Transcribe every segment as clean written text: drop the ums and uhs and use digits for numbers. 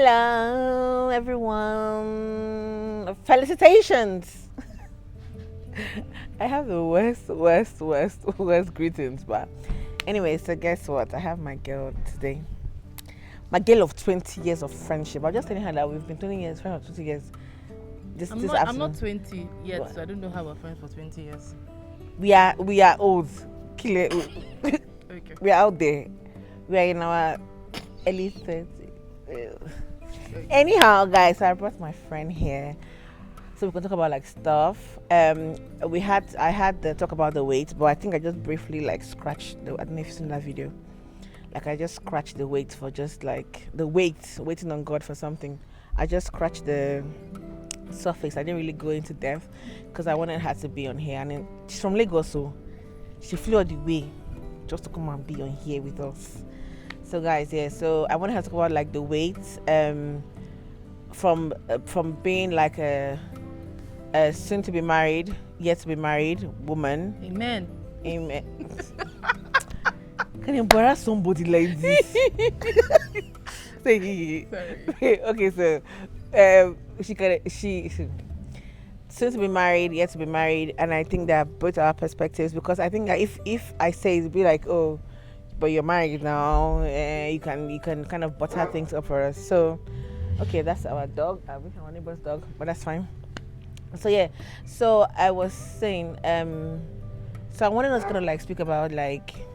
Hello, everyone. Felicitations. I have the worst greetings, but anyway, so guess what? I have my girl today. My girl of 20 years of friendship. I'm just telling her that we've been 20 years, friends for 20 years. I'm not 20 yet, what? So I don't know how we're friends for 20 years. We are old. KILETE. Okay. We are out there. We are in our early 30s. Anyhow, guys, I brought my friend here, so we can talk about like stuff. I had to talk about the weight, but I think I just briefly like scratched. I don't know if you've seen that video. Like I just scratched the weight for just like the waiting on God for something. I just scratched the surface. I didn't really go into depth because I wanted her to be on here, and then she's from Lagos, so she flew all the way just to come and be on here with us. So guys, yeah, so I wanted her to talk about like the weight from being like a soon to be married, yet to be married woman. Amen. Can you embarrass somebody like this? Sorry. Okay, so she soon to be married, yet to be married, and I think that both our perspectives, because I think that if I say it'd be like, oh, but you're married now, you can kind of butter things up for us. So okay, that's our dog. I wish our neighbor's dog, but that's fine. So yeah, so I was saying, so I wanted us gonna like speak about like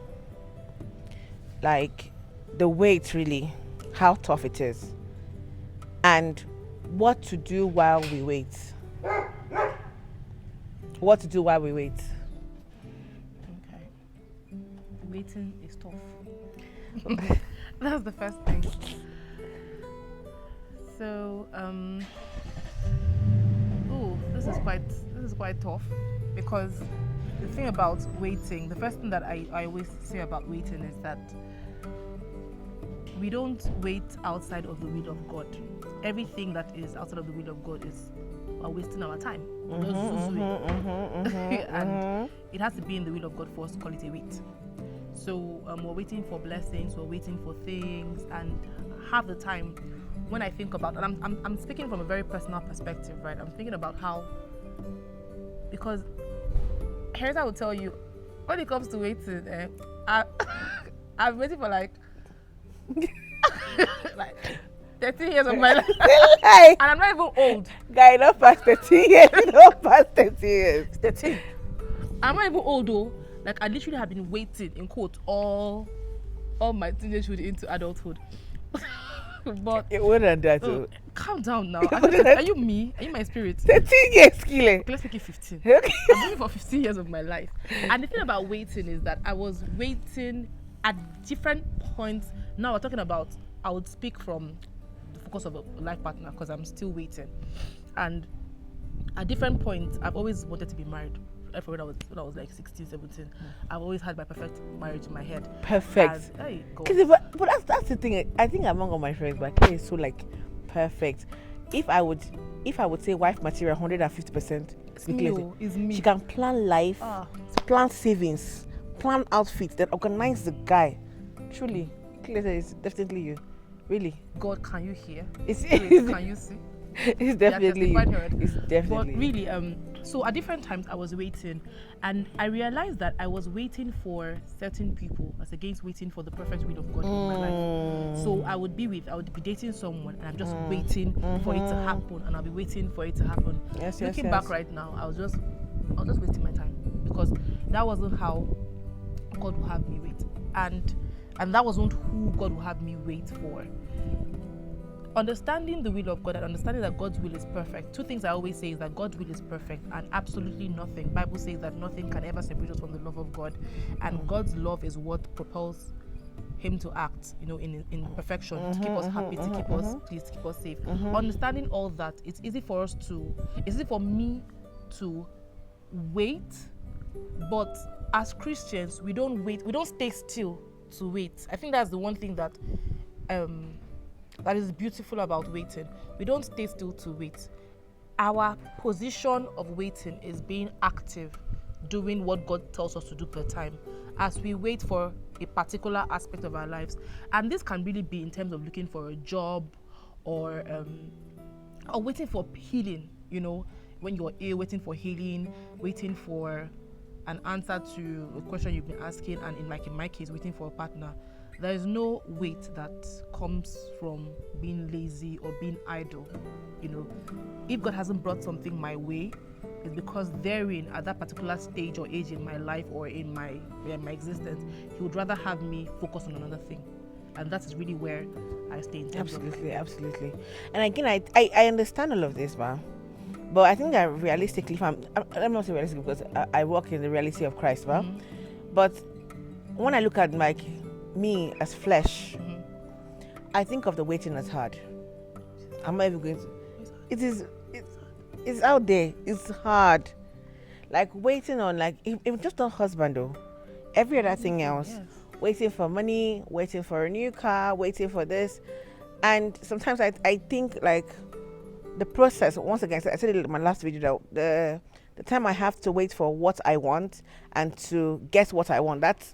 the weight, really, how tough it is, and what to do while we wait. What to do while we wait. Okay. Waiting is tough. That's the first thing. So, this is quite tough, because the thing about waiting, the first thing that I always say about waiting is that we don't wait outside of the will of God. Everything that is outside of the will of God is wasting our time. And it has to be in the will of God for us to call it a wait. So we're waiting for blessings, we're waiting for things, and half the time when I think about, and I'm speaking from a very personal perspective, right? I'm thinking about how, because here's I will tell you, when it comes to waiting, I'm waiting for like 13 years of my life. And I'm not even old. Guy, not past 13 years. Not past 13 years. 13. I'm not even old though. Like I literally have been waiting, in quote, all my teenagehood into adulthood. But it wouldn't that too. Calm down now. Are you me? Are you my spirit? 13 years, KILETE. Okay, let's make it 15. Okay. I'm waiting for 15 years of my life. And the thing about waiting is that I was waiting at different points. Now we're talking about, I would speak from the focus of a life partner, because I'm still waiting. And at different points, I've always wanted to be married. When I was like 16, 17, I've always had my perfect marriage in my head. Perfect. But that's the thing. I think among all my friends, but KILETE is so like perfect. If I would say wife material 150%, it's me. She can plan life, plan savings, plan outfits, then organize the guy. Truly, KILETE is definitely you. Really. God, can you hear? Can you see? It's definitely you. It's definitely. But really, so at different times I was waiting, and I realized that I was waiting for certain people as against waiting for the perfect will of God in my life. So I would be dating someone, and I'm just waiting for it to happen, and I'll be waiting for it to happen. Looking back right now, I was just wasting my time, because that wasn't how God would have me wait, and that wasn't who God would have me wait for. Understanding the will of God and understanding that God's will is perfect. Two things I always say is that God's will is perfect and absolutely nothing. Bible says that nothing can ever separate us from the love of God, and God's love is what propels him to act, in perfection, to keep us happy, to keep us pleased, to keep us safe. Understanding all that, it's easy for me to wait, but as Christians, we don't wait, we don't stay still to wait. I think that's the one thing that that is beautiful about waiting. We don't stay still to wait. Our position of waiting is being active, doing what God tells us to do per time as we wait for a particular aspect of our lives. And this can really be in terms of looking for a job, or waiting for healing. You know, when you're ill, waiting for healing, waiting for an answer to a question you've been asking, and in my case, waiting for a partner. There is no wait that comes from being lazy or being idle. You know, if God hasn't brought something my way, it's because therein, at that particular stage or age in my life or in my existence, He would rather have me focus on another thing, and that is really where I stay in terms Absolutely. And again, I understand all of this, man. But I think that realistically, I'm not say realistic because I work in the reality of Christ, man. Mm-hmm. But when I look at like me as flesh, I think of the waiting as hard. I'm not even going to. It's out there. It's hard. Like waiting on if just on husband though, every other thing else. Yes. Waiting for money, waiting for a new car, waiting for this, and sometimes I think like the process. Once again, I said it in my last video that the time I have to wait for what I want and to get what I want. That's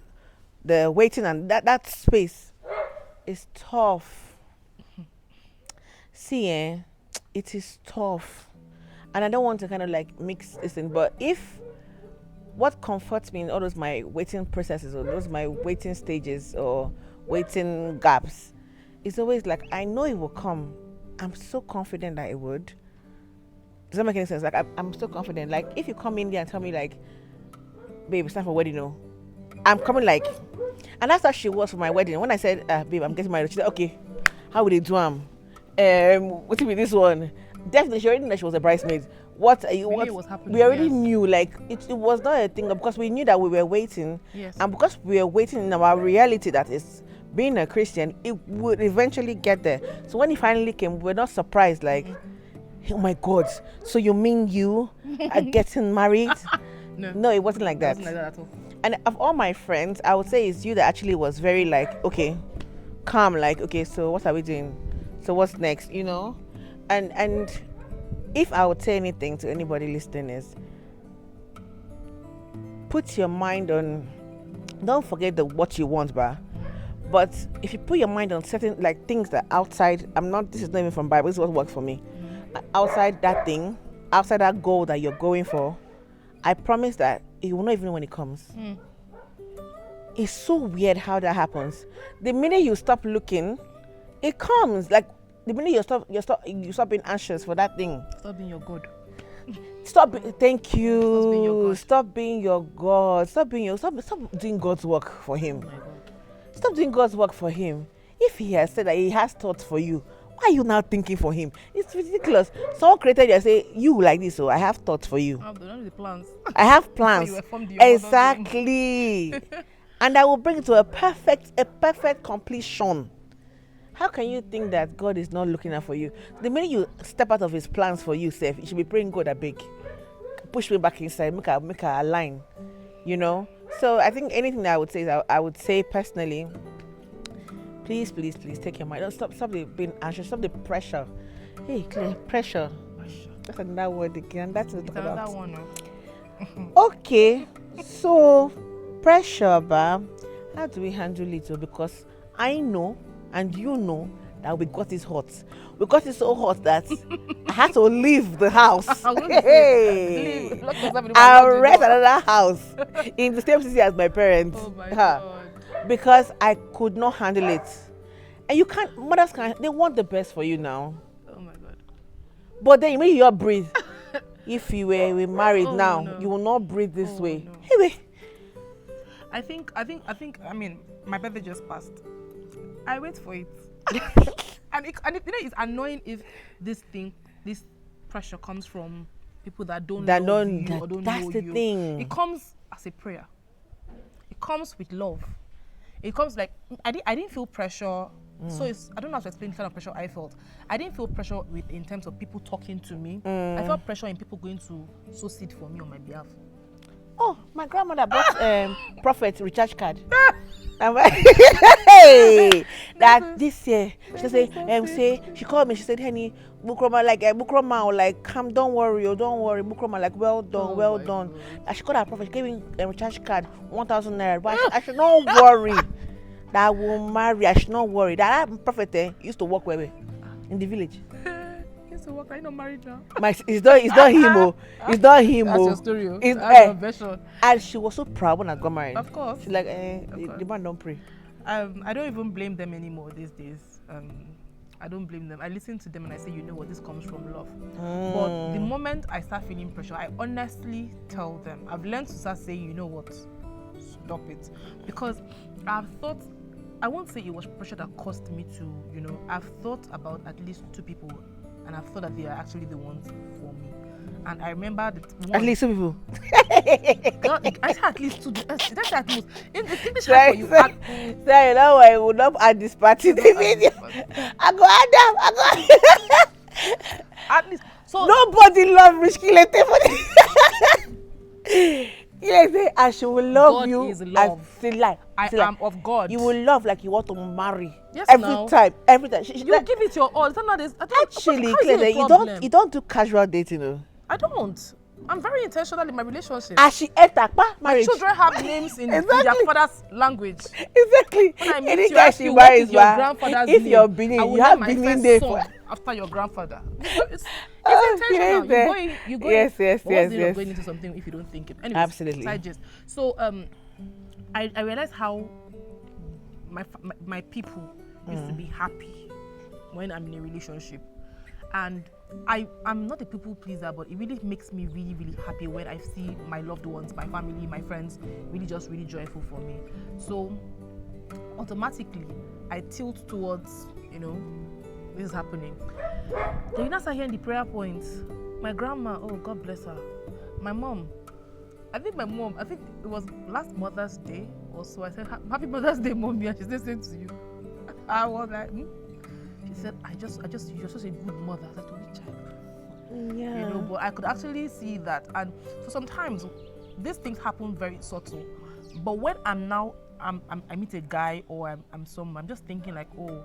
the waiting, and that space is tough. See, it is tough, and I don't want to kind of like mix this in. But if what comforts me in all those my waiting processes or those my waiting stages or waiting gaps is always like I know it will come. I'm so confident that it would. Does that make any sense? Like I'm so confident. Like if you come in there and tell me like, babe, it's time for wedding, no, I'm coming like, and that's how she was for my wedding. When I said, babe, I'm getting married, she said, okay, how would they do what's it with this one? Definitely, she already knew that she was a bridesmaid. What was happening, we already yes. knew, like it was not a thing because we knew that we were waiting, Yes. and because we were waiting in our reality that is being a Christian, it would eventually get there. So when it finally came, we're not surprised, like, oh my God, so you mean you are getting married? No, it wasn't like that. It wasn't like that at all. And of all my friends, I would say it's you that actually was very like, okay, calm, like, okay, so what are we doing? So what's next, you know? And if I would say anything to anybody listening is put your mind on, don't forget what you want, but if you put your mind on certain like things that outside, this is not even from Bible, this is what works for me. Outside that thing, outside that goal that you're going for, I promise that you will not even know when it comes. It's so weird how that happens. The minute you stop looking, it comes. Like the minute you stop being anxious for that thing. Stop being your God. Thank you. Stop being your God. Stop being your God. Stop doing God's work for Him. Oh my God. Stop doing God's work for Him. If He has said that He has thoughts for you, why are you now thinking for Him? It's ridiculous. Someone created you and say, you like this, so I have thoughts for you. The plans. I have plans. You were formed, Exactly. And I will bring it to a perfect completion. How can you think that God is not looking out for you? The minute you step out of His plans for you, Seth, you should be praying, God, I beg, push me back inside, make her align, you know. So I think anything that I would say is I would say personally, please take your mind. Don't stop being anxious. Stop the pressure. Hey, Claire, pressure. That's another word again. That's what talk about. One. Okay, so pressure, how do we handle it? Because I know and you know that we got it hot. We got it so hot that I had to leave the house. Hey, I rent another house in the same city as my parents. Oh my God. Because I could not handle it. And mothers can't, they want the best for you now. Oh my God. But then when you breathe, if you were married now, no. you will not breathe this way. No. Anyway. I mean, my birthday just passed. I wait for it. and it's annoying if this pressure comes from people that don't know you or don't that's know the you. thing. It comes as a prayer. It comes with love. It comes like I didn't feel pressure. So I don't know how to explain the kind of pressure I felt. I didn't feel pressure in terms of people talking to me. I felt pressure in people going to sow seed for me on my behalf. Oh, my grandmother bought Prophet recharge card. That this year she say she called me, she said, honey, Bukroma, like come, don't worry, Bukroma, like well done. God. And she called her prophet, she gave me a recharge card, 1,000 naira. But I should not worry that I will marry. I should not worry. That prophet used to work with me. in the village. So what? Are you not married now? It's not him. It's not him. That's your story. It's That's your version. And she was so proud when I got married. Of course. She's like, the man don't pray. I don't even blame them anymore these days. I don't blame them. I listen to them and I say, you know what, this comes from love. But the moment I start feeling pressure, I honestly tell them. I've learned to start saying, you know what, stop it. Because I've thought, I won't say it was pressure that caused me to, I've thought about at least 2 people, and I've thought that they are actually the ones for me. And I remember that at least 2 people. I said at least 2. That's at most. In English, sorry, you know I would not add this part in the video. I go at least. So nobody love Rich KILETE for this. KILETE, and she will love God you. Is love. I am of God. You will love like you want to marry. Yes, every time. You give it your all. It's not this. Actually, KILETE, you don't do casual dating, though. I don't. I'm very intentional in my relationship. As she enter marriage. My children have names in their father's language. Exactly. When I meet any you, guy she marries, your grandfather's if name, you're Benin, you have Benin day after your grandfather. It's intentional. You go. Yes. You're going into something if you don't think it. Anyways, absolutely. So I realized how my people used to be happy when I'm in a relationship, and I'm not a people pleaser, but it really makes me really, really happy when I see my loved ones, my family, my friends, really joyful for me. So automatically, I tilt towards, this is happening. Then you now start hearing the prayer points. My grandma, oh, God bless her. My mom, I think it was last Mother's Day or so. I said, Happy Mother's Day, Mommy, and she's listening to you. I was like, She said, you're such a good mother. I said, to which child? Yeah. But I could actually see that. And so sometimes these things happen very subtle. But when I meet a guy or I'm someone, I'm just thinking like, oh,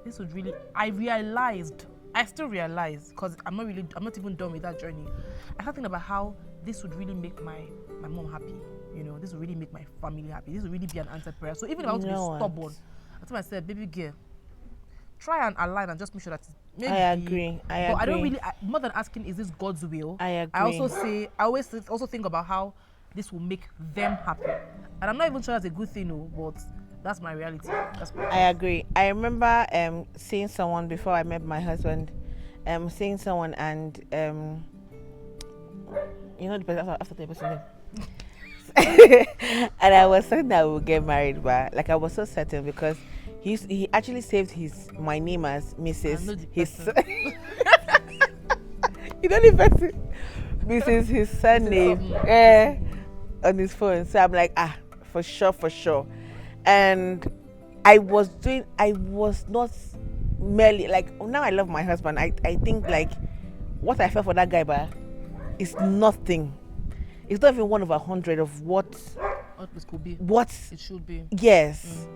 this would really, I still realize, because I'm not even done with that journey. I start thinking about how this would really make my mom happy. This would really make my family happy. This would really be an answered prayer. So even if I want to be stubborn, I told myself, baby girl, try and align and just make sure that maybe. I agree. But I don't really, more than asking, is this God's will? I agree. I always also think about how this will make them happy. And I'm not even sure that's a good thing, but that's my reality. I agree. I remember seeing someone before I met my husband, seeing someone and the person after the person. And I was certain that we would get married, but like I was so certain because he actually saved my name as Mrs. You know the person, Mrs. his surname on his phone. So I'm like, for sure. And I was not merely like, now I love my husband. I think like what I felt for that guy, but it's nothing. It's not even 1 over 100 of what this could be. What it should be. Yes.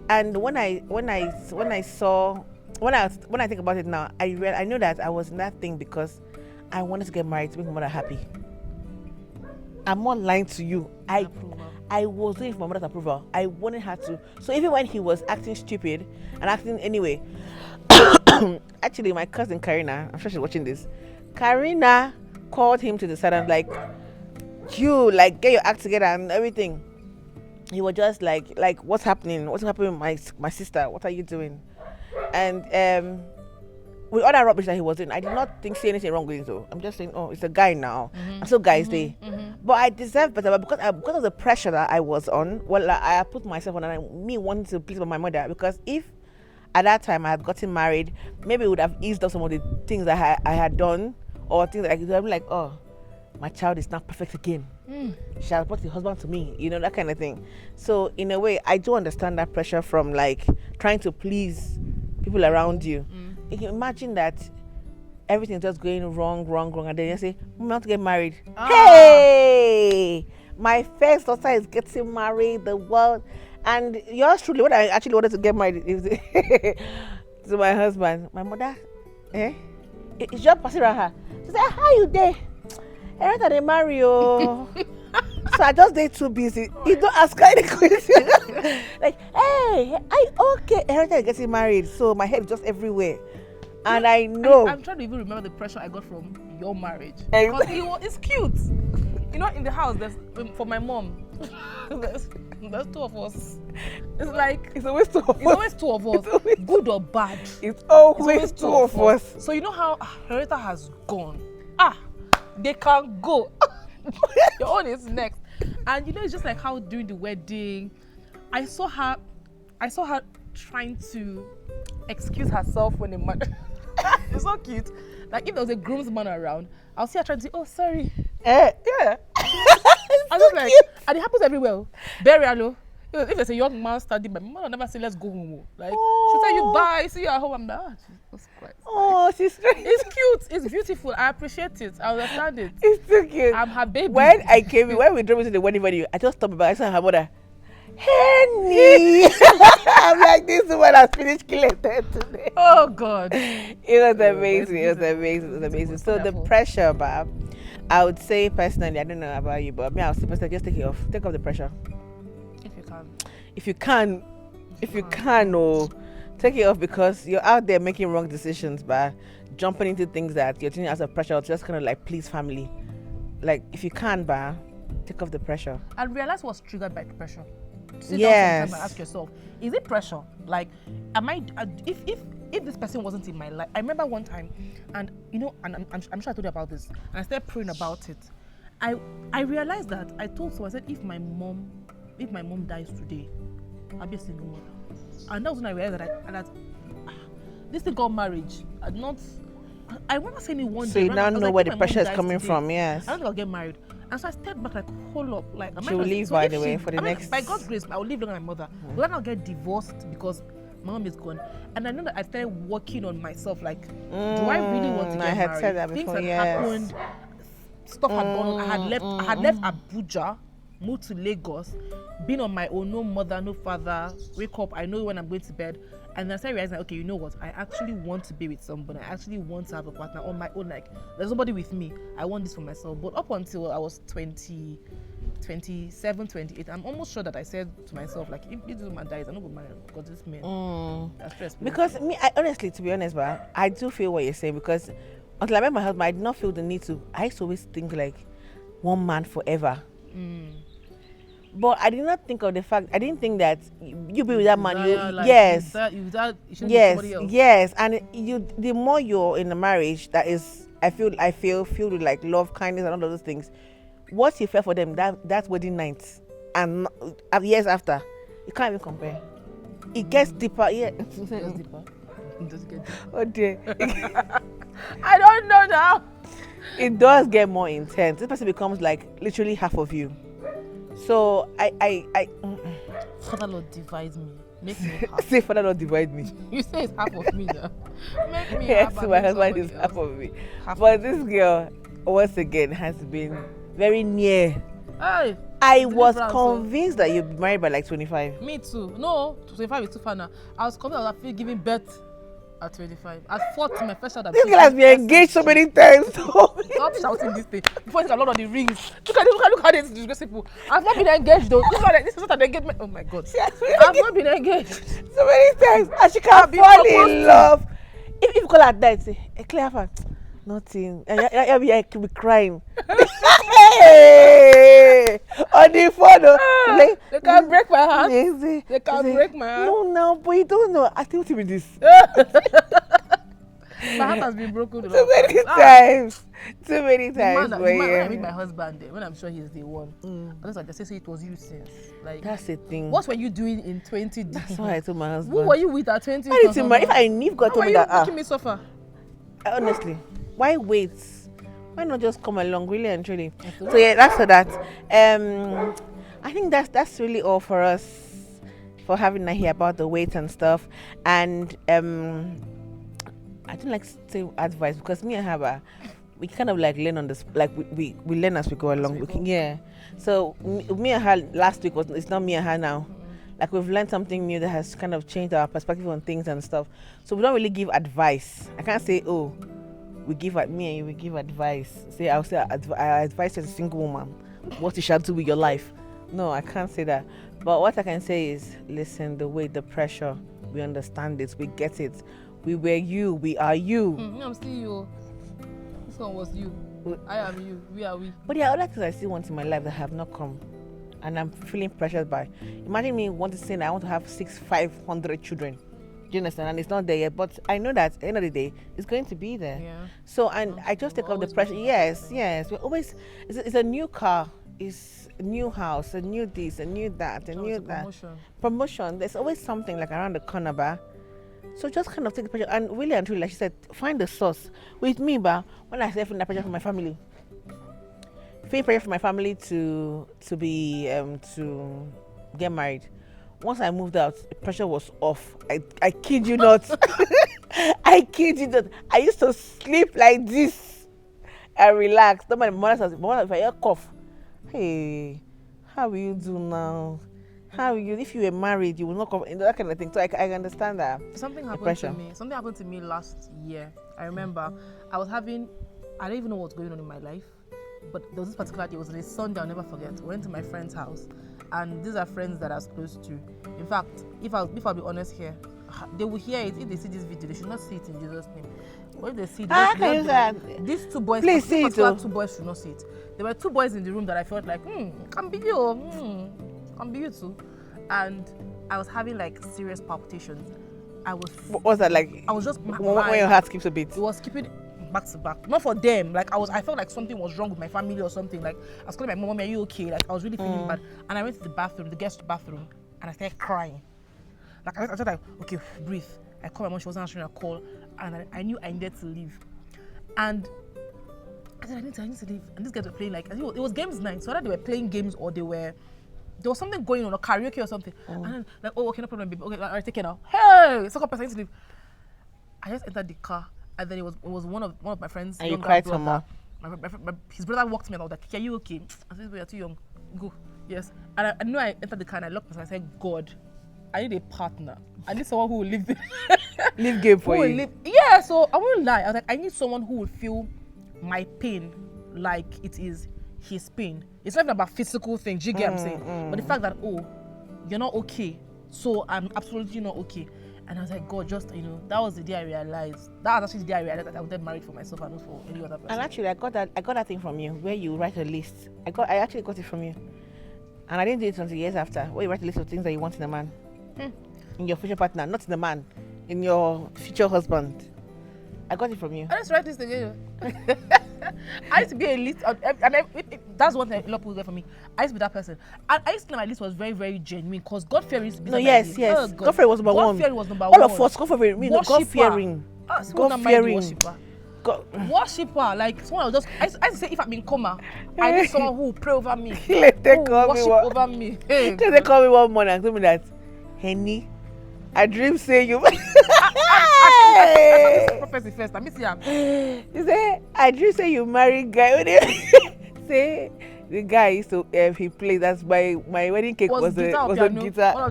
And when I think about it now, I know that I was in that thing because I wanted to get married to make my mother happy. I'm not lying to you. I was doing it for my mother's approval. I wanted her to. So even when he was acting stupid and acting anyway, actually my cousin Karina, I'm sure she's watching this. Karina called him to the side and like, you like get your act together and everything. He was just like what's happening? What's happening with my sister? What are you doing? And with all that rubbish that he was doing, I did not see anything wrong with it though. I'm just saying, oh, it's a guy now. And so guys but I deserve better. But because of the pressure that I was on, I put myself on and me wanting to please my mother, because if at that time I had gotten married, maybe it would have eased up some of the things that I had done, or things that I could have been like, oh, my child is not perfect again. She has brought the husband to me, that kind of thing. So in a way, I do understand that pressure from like trying to please people around you. You can imagine that everything's just going wrong, and then you say, we want to get married. Hey, my first daughter is getting married, the world. And yours truly, when I actually wanted to get married is to my husband. My mother, it's just passing around her. She said, how you there? I read that they marry you. So I just stay too busy. You don't ask her any questions. Like, hey, okay. I read that getting married. So my head is just everywhere. And I know. I'm trying to even remember the pressure I got from your marriage. Exactly. Because it's cute. You know, in the house, there's for my mom, there's two of us. It's like It's always two of us. it's always two of us, good or bad. It's always two of us. So you know how Henrietta has gone. They can go. Your own is next. And you know, it's just like how during the wedding, I saw her trying to excuse herself when the man. It's so cute. Like if there was a groomsman around, I'll see her trying to say, "Oh, sorry." Yeah. I was like, and it happens everywhere. Burial. If there's a young man studying, my mom will never say, "Let's go home." Like she'll tell you, "Bye, see you at home." I'm like, Jesus Christ. Oh, she's great. It's cute. It's beautiful. I appreciate it. I understand it. It's so cute. I'm her baby. When we drove into the wedding venue, I just stopped by. I saw her mother. Henny. I'm like, this woman has finished KILETE today. Oh God. It was amazing. It was amazing. It was amazing. So the pressure, Bab, I would say personally, I don't know about you, but me, I would say personally, just take it off. Take off the pressure. If you can, take it off, because you're out there making wrong decisions by jumping into things that you're taking out of pressure to just kind of like please family. Like if you can, take off the pressure. And realize what's triggered by the pressure. Sit Yes. down sometime and ask yourself, is it pressure? Like, am I? If this person wasn't in my life, I remember one time, and you know, and I'm sure I told you about this, and I started praying about it. I realized that I told someone, I said, if my mom dies today, I'll be a single mother. And that was when I realized that this thing called marriage. I remember saying it one day. So you now know like, where the pressure is coming from. Yes. I don't think I'll get married. And so I stepped back, like, hold up, like, she'll leave, by the way, for the next. By God's grace, I will live longer than my mother. Will I not get divorced because my mom is gone? And I know that I started working on myself, like, do I really want to get married? I had said that before. Things had happened, stuff had gone on. I had left Abuja, moved to Lagos, been on my own, no mother, no father. Wake up, I know when I'm going to bed. And I started realizing, okay, you know what? I actually want to be with somebody. I actually want to have a partner on my own. Like, there's nobody with me. I want this for myself. But up until I was 27, 28, I'm almost sure that I said to myself, like, if this woman dies, I'm not going to marry her because this man. That's stressful. Because honestly, to be honest, I do feel what you're saying, because until I met my husband, I did not feel the need to. I used to always think like one man forever. But I did not think of the fact. I didn't think that you be with that man. Yes, and the more you're in a marriage, that is, I feel filled with like love, kindness, and all of those things. What you felt for them, that wedding night, and years after, you can't even compare. It gets deeper. Yeah, it gets deeper. It does get deeper. Oh dear. I don't know now. It does get more intense. This person becomes like literally half of you. So Father Lord divide me. Make me half. Say Father Lord divide me. You say it's half of me now. Make me Yes, half. my husband is half of me. But this girl, once again, has been very near. Hey, I was convinced that you'd be married by like 25. Me too. No, 25 is too far now. I was convinced I was giving birth at 25. At 40, my first child. This girl has been engaged so many times. Stop shouting this thing. Before I take a lot of the rings. Look at this disgraceful. I've not been engaged though. Look at this is not an engagement. Oh my God. I've not been engaged so many times. And she can't fall in love. If you call her that, say, Clear, nothing. I could be crying. Hey! On the phone. They can't break my heart. They can't break my heart. No, but you don't know. I still with this. My heart has been broken too many times. Too many times. When I meet my husband, when I'm sure he's the one. That's why I just say it was you since. Like, that's the thing. What were you doing in 20? That's why I told my husband. Who were you with at 20? If I knew God told me that. Why are you making me suffer? Honestly, why wait? Why not just come along, really and truly? So yeah, that's for that. I think that's really all for us, for having to hear about the weight and stuff. And I don't like to say advice, because me and her, we kind of like learn on this, like we learn as we go along. So me and her last week it's not me and her now. Like, we've learned something new that has kind of changed our perspective on things and stuff. So we don't really give advice. I can't say, oh, we give me and you, we give advice. I'll say I advise as a single woman what you shall do with your life. No, I can't say that. But what I can say is, listen, the weight, the pressure, we understand it, we get it. We were you. We are you. I'm still you. This one was you. I am you. We are we. But there are other things I still want in my life that have not come, and I'm feeling pressured by. Imagine me wanting to say that I want to have 500 children. Do you understand? And it's not there yet, but I know that at the end of the day, it's going to be there. Yeah. So, and I just take off the pressure. Yes. We're always. It's a new car. It's a new house. A new this. A new that. A new that. Promotion. There's always something like around the corner, bar. So just kind of take the pressure, and really and truly, like she said, find the source. With me, but when I say feeling the pressure from my family, feeling pressure from my family to get married. Once I moved out, the pressure was off. I kid you not. I kid you not. I used to sleep like this and relax. Then my mother says, "Mama, if I hear cough, hey, how will you do now? How will you? If you were married, you will not come." That kind of thing. So I understand that. Something happened to me. Something happened to me last year. I remember I don't even know what's going on in my life, but there was this particular day. It was a Sunday. I'll never forget. I went to my friend's house, and these are friends that I was close to. In fact, if I'll be honest here, they will hear it. If they see this video, they should not see it in Jesus' name. When they see these two boys, please see it. Two boys should not see it. There were two boys in the room that I felt like, can be you, can be you too. And I was having like serious palpitations. What was that like? I was just when your heart skips a bit. It was skipping back to back. Not for them. Like I felt like something was wrong with my family or something. Like I was calling my mom, "Mommy, are you okay?" Like I was really feeling bad. And I went to the bathroom, the guest bathroom, and I started crying. Like I was like, okay, breathe. I called my mom, she wasn't answering a call, and I knew I needed to leave. And I said, I need to leave. And these guys were playing like, it was games night, so either they were playing games or there was something going on, or karaoke or something. And then like, oh, okay, no problem, baby. Okay, all right, take it now. Hey, it's a couple, I need to leave. I just entered the car, and then it was one of my friends. And you cried some more. His brother walked me and I was like, are you okay? I said, you're too young. Go. Yes. And I knew I entered the car and I locked myself. I said, God, I need a partner. I need someone who will live live game for you. Yeah, so I won't lie. I was like, I need someone who will feel my pain like it is his pain. It's not even about physical things, you get what I'm saying? But the fact that, oh, you're not okay, so I'm absolutely not okay. And I was like, God, just, that was the day I realized. That was actually the day I realized that I wanted married for myself and not for any other person. And actually, I got that thing from you, where you write a list. I actually got it from you. And I didn't do it until years after, where you write a list of things that you want in a man. In your future partner, not in the man, in your future husband. I got it from you. I just write this again. I used to be a list. That's one thing a lot of people get for me. I used to be that person. And I used to think my list was very, very genuine because God-fearing used to be yes. Oh, God-fearing was number one. God-fearing was number one. All of us, God-fearing. God-fearing. God-fearing. Worshipper, like someone will just. I used to say, if I'm in coma, I need someone who will pray over me, who will worship over me. Hey, they call me one morning and tell me that, Henny, I dream say you. Prophecy first. Let me see him. You say, I dream say you marry guy. Say the guy used to he played. That's my wedding cake was a guitar. One of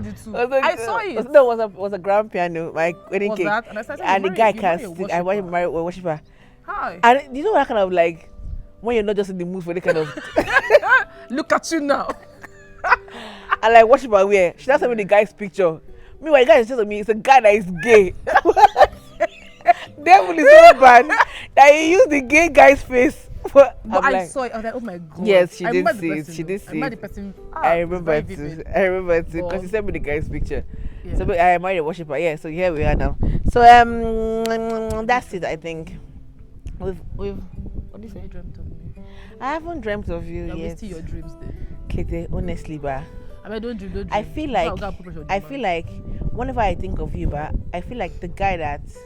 the two. I saw it. No, was a grand piano. My wedding cake. That? And the guy can sing. I want to marry a worshiper. Hi. And you know that kind of like when you're not just in the mood for the kind of look at you now. And like worshiper where she doesn't send me the guy's picture. Meanwhile, the guy is just me. It's a guy that is gay. Devil is so bad that he used the gay guy's face. But I saw it. I was like, oh my God. Yes, she did see it. She did see it. I remember it too. Because he sent me the guy's picture. Yeah. So I married a worshiper. Yeah. So here we are now. So that's it. I think. We've. What do you say? Dreamt of me. I haven't dreamt of you yet. You're wasting your dreams there. KILETE, honestly, ba. I mean, don't dream. I feel like whenever I think of you, but I feel like the guys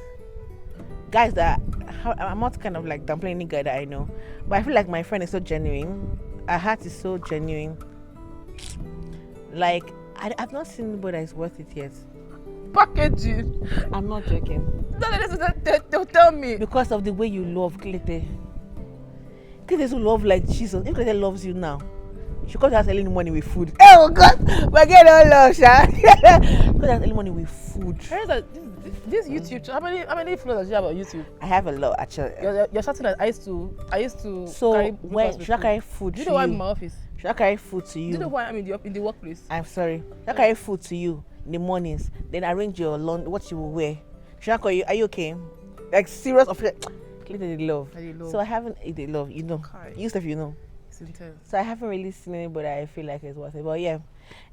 that I'm not kind of like downplaying any guy that I know, but I feel like my friend is so genuine. Her heart is so genuine. Like I've not seen anybody that is worth it yet. Packaging. I'm not joking. They'll tell me because of the way you love KILETE. KILETE who love like Jesus. If KILETE loves you now, she comes out early in the morning with food. Oh God, forget all love, Sha. Comes out early morning with food. This YouTube, how many followers do you have on YouTube? I have a lot actually. You're shouting that I used to. So when should I carry food? Do you know why I'm in my office? Should I carry food to you? Do you know why I'm in the workplace? I'm sorry. Should I carry food to you in the mornings? Then arrange your what you will wear. Should I call you? Are you okay? Like serious of it. KILETE the love. I love. So I haven't the love, you know. Kai. You stuff, you know. It's intense. So I haven't really seen anybody I feel like it's worth it. But yeah,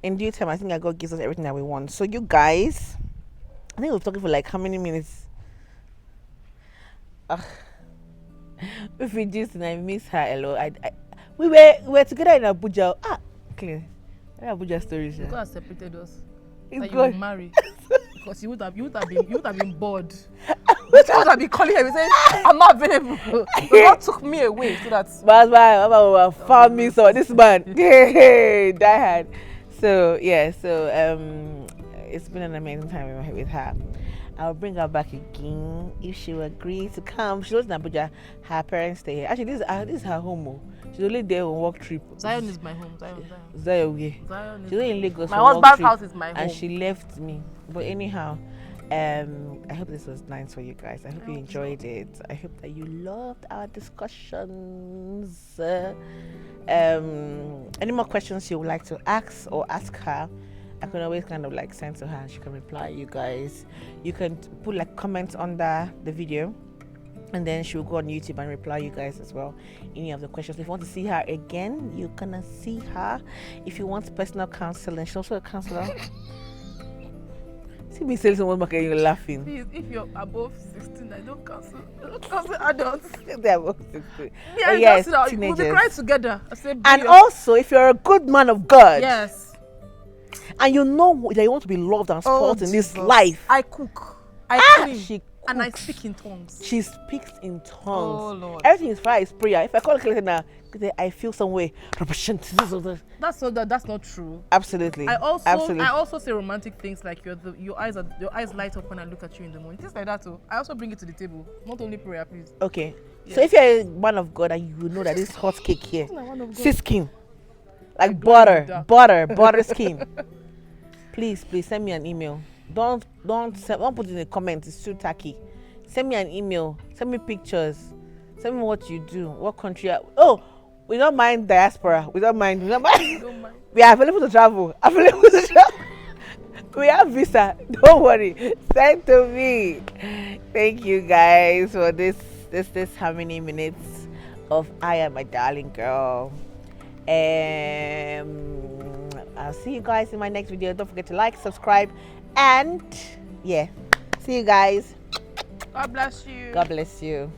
in due time, I think God gives us everything that we want. So you guys, I think we're talking for like how many minutes? If we just and I miss her a lot. We were together in Abuja. Clear. Abuja stories. God has separated us. It's That you good. will marry. Because you would have been bored. You would have been calling her and saying, I'm not available. But God took me away so that That's why Mama found me so this man. Hey, die hard. So yeah, it's been an amazing time with her. I'll bring her back again if she will agree to come. She lives in Abuja. Her parents stay here. Actually, this is her home. Oh. She's only there on work trip. Zion is my home. Zion. Zion, yeah. Zion She's only in Lagos. my for work husband's trip, house is my home. and she left me. But anyhow, I hope this was nice for you guys. I hope you enjoyed it. I hope that you loved our discussions. Any more questions you would like to ask or ask her, I can always kind of like send to her and she can reply. You guys, you can put like comments under the video and then she'll go on YouTube and reply you guys as well any of the questions. If you want to see her again, you're gonna see her. If you want personal counseling, she's also a counselor. See me saying someone and you're laughing. Please, if you're above 16, I don't counsel. I don't counsel adults. They're above 16. Yeah, Yes, we'll teenagers. be crying together. I say, And also, if you're a good man of God, yes, and you know that you want to be loved and supported in this Jesus. life, I cook, I clean, she and I cooks. speak in tongues. She speaks in tongues. Oh Lord, Everything is fire is prayer. If I call KILETE now, I feel some way. that's not true. Absolutely. I Absolutely. also say romantic things like your eyes light up when I look at you in the morning. Things like that too. I also bring it to the table. Not only prayer, please. Okay. Yes. So if you're a man of God and you know that this hot cake here, I'm one of God. see skin, I like go with that. butter skin. Please send me an email. Don't put it in the comments. It's too tacky. Send me an email. Send me pictures. Send me what you do. What country? We don't mind diaspora. We don't mind. Don't mind. We are available to travel. We have visa. Don't worry. Send to me. Thank you guys for this how many minutes of I Am a Darling Girl. I'll see you guys in my next video. Don't forget to like, subscribe, and yeah. See you guys. God bless you. God bless you.